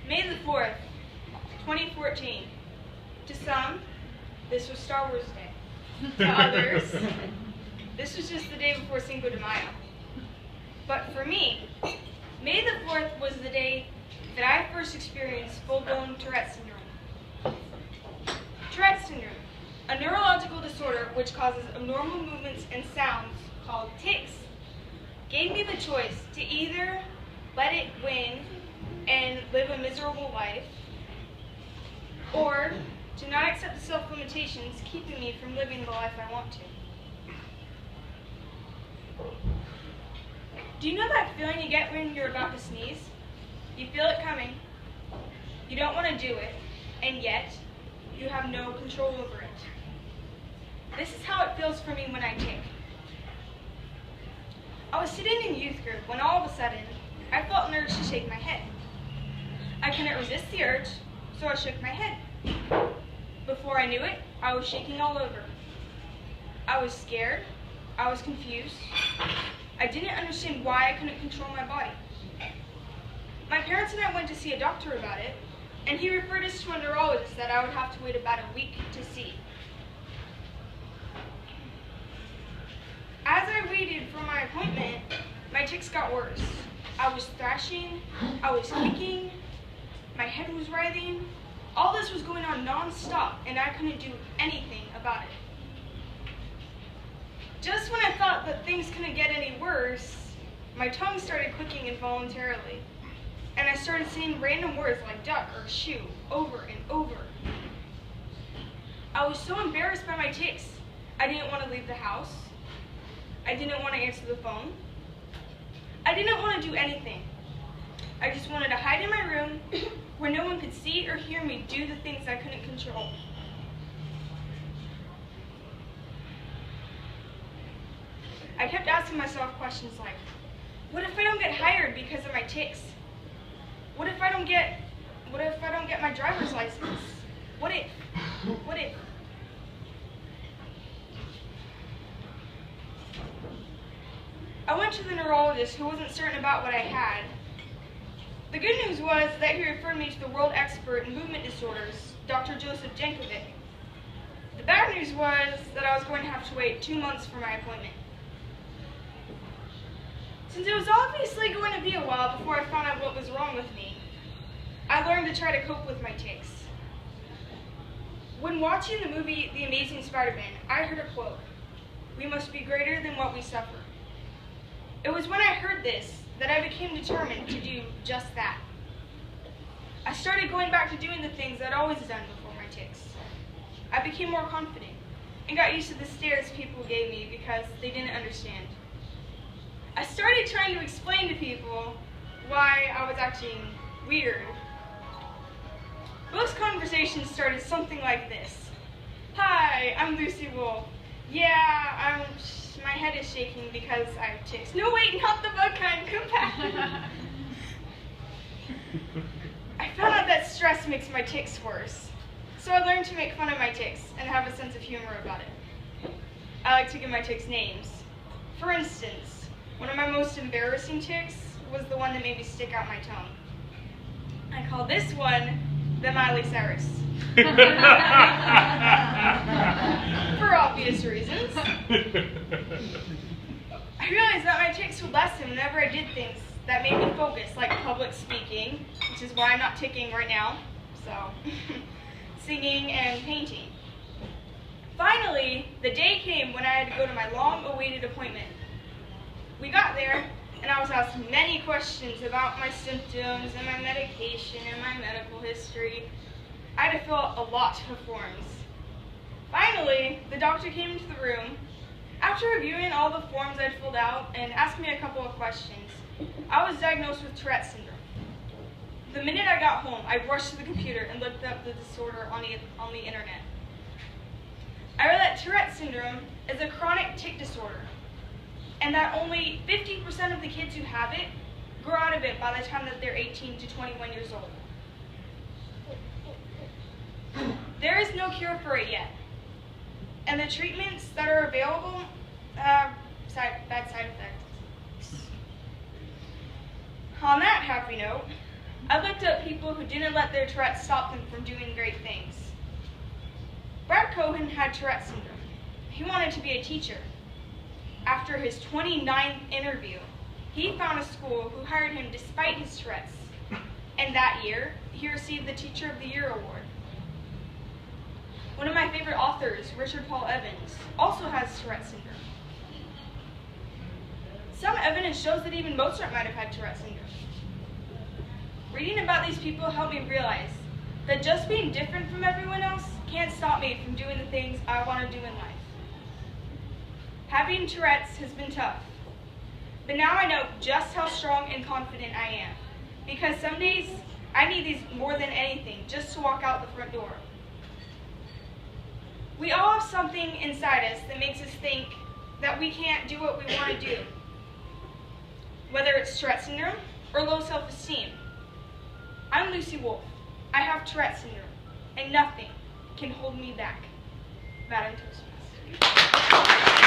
May the 4th, 2014. To some, this was Star Wars Day. To others, this was just the day before Cinco de Mayo. But for me, May the 4th was the day that I first experienced full-blown Tourette syndrome. Tourette syndrome, a neurological disorder which causes abnormal movements and sounds called tics, gave me the choice to either let it win and live a miserable life, or to not accept the self-limitations keeping me from living the life I want to. Do you know that feeling you get when you're about to sneeze? You feel it coming, you don't want to do it, and yet you have no control over it. This is how it feels for me when I tic. I was sitting in youth group when all of a sudden I felt an urge to shake my head. I couldn't resist the urge, so I shook my head. Before I knew it, I was shaking all over. I was scared, I was confused. I didn't understand why I couldn't control my body. My parents and I went to see a doctor about it, and he referred us to a neurologist that I would have to wait about a week to see. As I waited for my appointment, my tics got worse. I was thrashing, I was kicking, my head was writhing. All this was going on non-stop, and I couldn't do anything about it. Just when I thought that things couldn't get any worse, my tongue started clicking involuntarily, and I started saying random words like duck or shoe over and over. I was so embarrassed by my tics, I didn't want to leave the house. I didn't want to answer the phone. I didn't want to do anything. I just wanted to hide in my room where no one could see or hear me do the things I couldn't control. I kept asking myself questions like, what if I don't get hired because of my tics? What if I don't get my driver's license? What if? I went to the neurologist who wasn't certain about what I had. The good news was that he referred me to the world expert in movement disorders, Dr. Joseph Jankovic. The bad news was that I was going to have to wait 2 months for my appointment. Since it was obviously going to be a while before I found out what was wrong with me, I learned to try to cope with my tics. When watching the movie The Amazing Spider-Man, I heard a quote, "We must be greater than what we suffer." It was when I heard this that I became determined to do just that. I started going back to doing the things I'd always done before my tics. I became more confident and got used to the stares people gave me because they didn't understand. I started trying to explain to people why I was acting weird. Most conversations started something like this. "Hi, I'm Lucy Wolf. Yeah, my head is shaking because I have tics." "No, wait, not the bug kind, come back." I found out that stress makes my tics worse. So I learned to make fun of my tics and have a sense of humor about it. I like to give my tics names. For instance, one of my most embarrassing tics was the one that made me stick out my tongue. I call this one the Miley Cyrus. For obvious reasons. I realized that my tics would lessen whenever I did things that made me focus, like public speaking, which is why I'm not ticking right now, so, singing and painting. Finally, the day came when I had to go to my long-awaited appointment. We got there, and I was asked many questions about my symptoms and my medication and my medical history. I had to fill out a lot of forms. Finally, the doctor came into the room. After reviewing all the forms I'd filled out and asked me a couple of questions, I was diagnosed with Tourette syndrome. The minute I got home, I rushed to the computer and looked up the disorder on the internet. I read that Tourette syndrome is a chronic tic disorder, and that only 50% of the kids who have it grow out of it by the time that they're 18 to 21 years old. There is no cure for it yet, and the treatments that are available have bad side effects. On that happy note, I looked up people who didn't let their Tourette stop them from doing great things. Brad Cohen had Tourette syndrome. He wanted to be a teacher. After his 29th interview, he found a school who hired him despite his Tourette's. And that year, he received the Teacher of the Year award. One of my favorite authors, Richard Paul Evans, also has Tourette syndrome. Some evidence shows that even Mozart might have had Tourette syndrome. Reading about these people helped me realize that just being different from everyone else can't stop me from doing the things I want to do in life. Having Tourette's has been tough, but now I know just how strong and confident I am, because some days I need these more than anything just to walk out the front door. We all have something inside us that makes us think that we can't do what we want to do, whether it's Tourette syndrome or low self-esteem. I'm Lucy Wolf. I have Tourette syndrome, and nothing can hold me back. Madam Toastmaster.